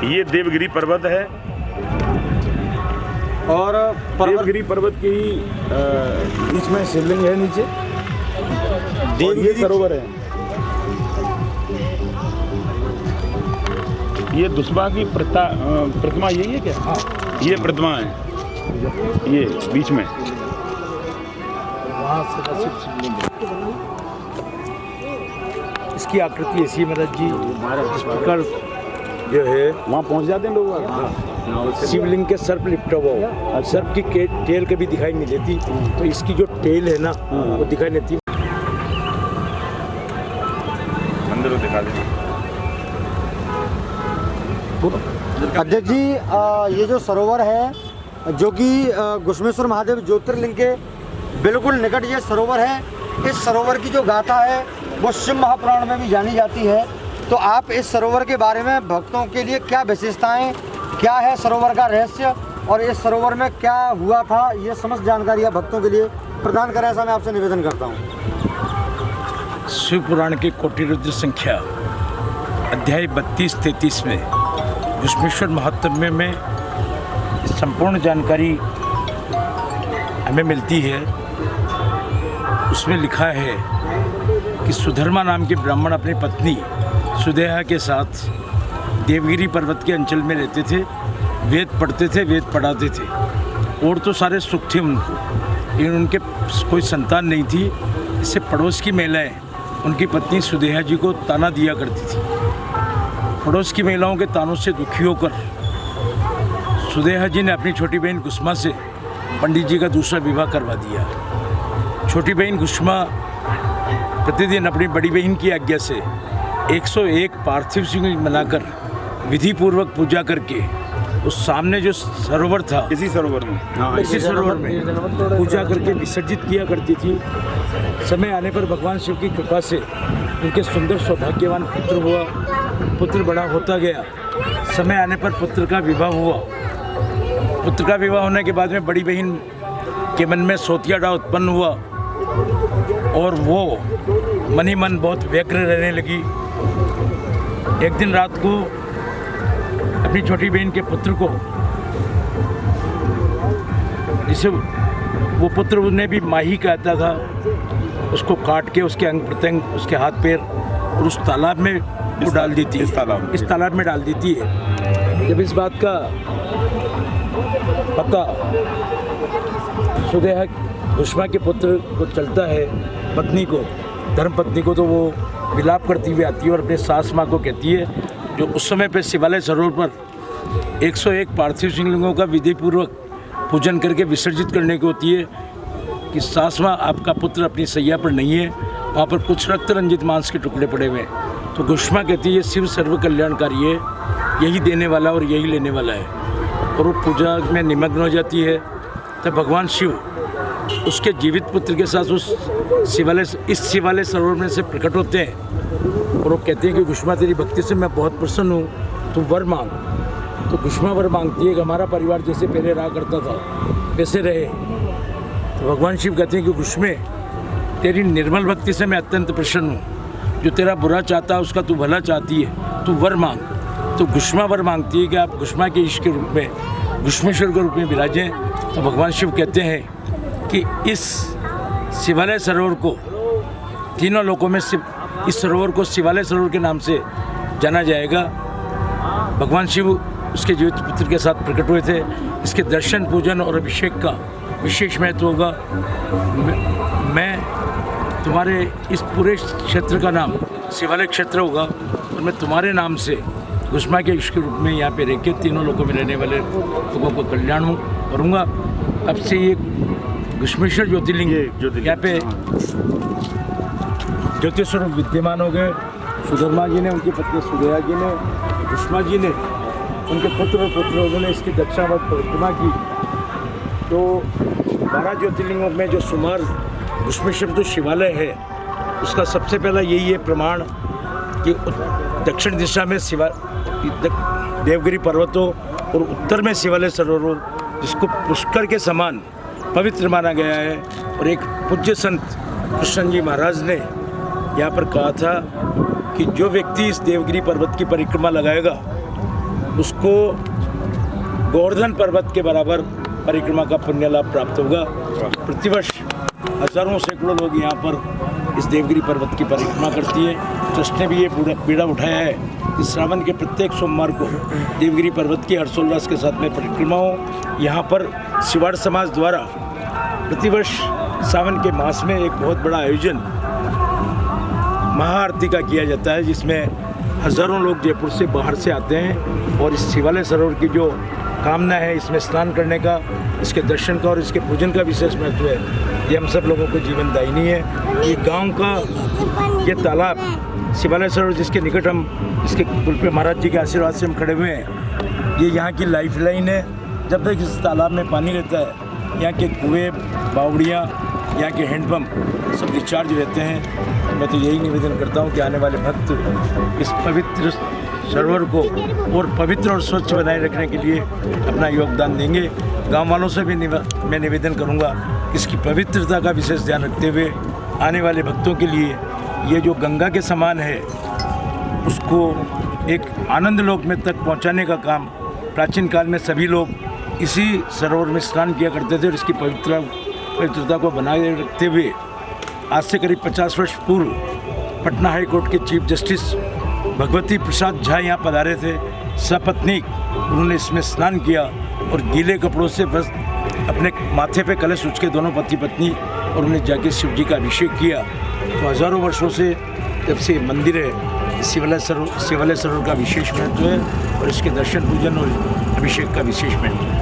ये देवगिरी पर्वत है और देवगिरी पर्वत की बीच में शिवलिंग है नीचे, और ये सरोवर है। ये दुष्बा की प्रतिमा यही है क्या? हाँ, ये प्रतिमा है, ये बीच में। वहाँ से शिवलिंग इसकी आकृति ऐसी महाराज जी, इस प्रकार जो है वहाँ पहुँच जाते हैं लोग। शिवलिंग के सर्प लिपटा हुआ हो, सर्प की टेल कभी दिखाई नहीं देती, तो इसकी जो टेल है ना वो दिखाई नहीं देती। मंदिर को दिखा दें। अध्यक्ष जी, ये जो सरोवर है जो कि घुश्मेश्वर महादेव ज्योतिर्लिंग के बिल्कुल निकट ये सरोवर है, इस सरोवर की जो गाथा है वो शिव महापुराण में भी जानी जाती है। तो आप इस सरोवर के बारे में भक्तों के लिए क्या विशेषताएं, क्या है सरोवर का रहस्य और इस सरोवर में क्या हुआ था, ये समस्त जानकारी आप भक्तों के लिए प्रदान करें, ऐसा मैं आपसे निवेदन करता हूँ। शिव पुराण के कोटि रुद्र संख्या अध्याय 32-33 में घुश्मेश्वर महात्म्य में संपूर्ण जानकारी हमें मिलती है। उसमें लिखा है कि सुधर्मा नाम के ब्राह्मण अपनी पत्नी सुदेहा के साथ देवगिरी पर्वत के अंचल में रहते थे, वेद पढ़ते थे, वेद पढ़ाते थे, और तो सारे सुख थे उनको, लेकिन उनके कोई संतान नहीं थी। इससे पड़ोस की महिलाएं उनकी पत्नी सुदेहा जी को ताना दिया करती थी। पड़ोस की महिलाओं के तानों से दुखी होकर सुदेहा जी ने अपनी छोटी बहन कुसुमा से पंडित जी का दूसरा विवाह करवा दिया। छोटी बहन कुसुमा प्रतिदिन अपनी बड़ी बहन की आज्ञा से 101 पार्थिव शिव मनाकर विधि पूर्वक पूजा करके उस सामने जो सरोवर था, इसी सरोवर में, हाँ, इसी सरोवर में पूजा करके विसर्जित किया करती थी। समय आने पर भगवान शिव की कृपा से उनके सुंदर सौभाग्यवान पुत्र हुआ, पुत्र बड़ा होता गया। समय आने पर पुत्र का विवाह हुआ। पुत्र का विवाह होने के बाद में बड़ी बहन के मन में सोतियाडा उत्पन्न हुआ और वो मन ही मन बहुत व्यग्र रहने लगी। एक दिन रात को अपनी छोटी बहन के पुत्र को, जिसे वो पुत्र उन्हें भी माही कहता था, उसको काट के उसके अंग प्रत्यंग, उसके हाथ पैर और उस तालाब में वो डाल देती है, इस तालाब में डाल देती है। जब इस बात का पता सुदेहा घुश्मा के पुत्र को चलता है, पत्नी को, धर्म पत्नी को, तो वो विलाप करती हुई आती है और अपने सास माँ को कहती है, जो उस समय पे शिवालय सरोवर पर 101 पार्थिव शिवलिंगों का विधिपूर्वक पूजन करके विसर्जित करने की होती है, कि सास माँ, आपका पुत्र अपनी सैया पर नहीं है, वहाँ पर कुछ रक्त रंजित मांस के टुकड़े पड़े हुए हैं। तो घुश्मा कहती है, ये शिव सर्व कल्याणकारी है, यही देने वाला और यही लेने वाला है। और वो पूजा में निमग्न हो जाती है। तब भगवान शिव उसके जीवित पुत्र के साथ इस शिवालय सरोवर में से प्रकट होते हैं और वो कहते हैं कि घुश्मा, तेरी भक्ति से मैं बहुत प्रसन्न हूँ, तू वर मांग। तो घुश्मा वर मांगती है कि हमारा परिवार जैसे पहले रहा करता था वैसे रहे। तो भगवान शिव कहते हैं कि घुश्मे, तेरी निर्मल भक्ति से मैं अत्यंत प्रसन्न हूँ, जो तेरा बुरा चाहता है उसका तू भला चाहती है, तू वर मांग। तो घुश्मा वर मांगती है कि आप घुश्मा के ईश के रूप में, घुश्मेश्वर के रूप में विराजें। तो भगवान शिव कहते हैं कि इस शिवालय सरोवर को तीनों लोकों में इस सरोवर को शिवालय सरोवर के नाम से जाना जाएगा। भगवान शिव उसके जीवित पुत्र के साथ प्रकट हुए थे। इसके दर्शन, पूजन और अभिषेक का विशेष महत्व होगा। मैं तुम्हारे इस पूरे क्षेत्र का नाम शिवालय क्षेत्र होगा और मैं तुम्हारे नाम से घुश्मा के ईश के रूप में यहाँ पे रह के तीनों लोगों में रहने वाले लोगों को कल्याण करूँगा। अब से ये घुश्मेश्वर ज्योतिर्लिंग यहाँ पे ज्योति स्वरूप विद्यमान हो गए। सुधर्मा जी ने, उनकी पत्नी सुदेहा जी ने, घुश्मा जी ने, उनके पुत्र और पुत्रों ने इसकी दक्षिणावर्त परिक्रमा की। तो 12 ज्योतिर्लिंगों में जो सुमार घुश्मेश्वर जो शिवालय है, उसका सबसे पहला यही है प्रमाण कि दक्षिण दिशा में देवगिरी पर्वतों और उत्तर में शिवालय सरोवर, जिसको पुष्कर के समान पवित्र माना गया है। और एक पूज्य संत कृष्ण जी महाराज ने यहाँ पर कहा था कि जो व्यक्ति इस देवगिरी पर्वत की परिक्रमा लगाएगा उसको गोवर्धन पर्वत के बराबर परिक्रमा का पुण्य लाभ प्राप्त होगा। प्रतिवर्ष हजारों सैकड़ों लोग यहाँ पर इस देवगिरी पर्वत की परिक्रमा करती है। ट्रस्ट ने भी ये बीड़ा उठाया है कि श्रावण के प्रत्येक सोमवार को देवगिरी पर्वत की हर्षोल्लास के साथ में परिक्रमा हो। यहाँ पर सिवाड़ समाज द्वारा प्रतिवर्ष सावन के मास में एक बहुत बड़ा आयोजन महाआरती का किया जाता है, जिसमें हज़ारों लोग जयपुर से बाहर से आते हैं और इस शिवालय सरोवर की जो कामना है इसमें स्नान करने का, इसके दर्शन का और इसके पूजन का विशेष महत्व है। ये हम सब लोगों को जीवनदायिनी है। ये गांव का ये तालाब शिवालय सरोवर जिसके निकट हम इसके पुल पे महाराज जी के आशीर्वाद से हम खड़े हुए हैं, ये यहाँ की लाइफ लाइन है। जब तक इस तालाब में पानी रहता है यहाँ के कुएँ, बावड़ियाँ, यहाँ के हैंडपम्प सब रिचार्ज रहते हैं। मैं तो यही निवेदन करता हूँ कि आने वाले भक्त इस पवित्र सरोवर को और पवित्र और स्वच्छ बनाए रखने के लिए अपना योगदान देंगे। गांव वालों से भी मैं निवेदन करूंगा कि इसकी पवित्रता का विशेष ध्यान रखते हुए आने वाले भक्तों के लिए ये जो गंगा के समान है उसको एक आनंद लोक में तक पहुंचाने का काम प्राचीन काल में सभी लोग इसी सरोवर में स्नान किया करते थे और इसकी पवित्रता को बनाए रखते हुए आज से करीब 50 वर्ष पूर्व पटना हाई कोर्ट के चीफ जस्टिस भगवती प्रसाद झा यहाँ पधारे थे। सपत्नीक उन्होंने इसमें स्नान किया और गीले कपड़ों से बस अपने माथे पे कलश उठ के दोनों पति पत्नी और उन्हें जाके शिव जी का अभिषेक किया। तो हज़ारों वर्षों से जब से मंदिर है शिवालय सरोवर का विशेष महत्व है और इसके दर्शन पूजन और अभिषेक का विशेष महत्व है।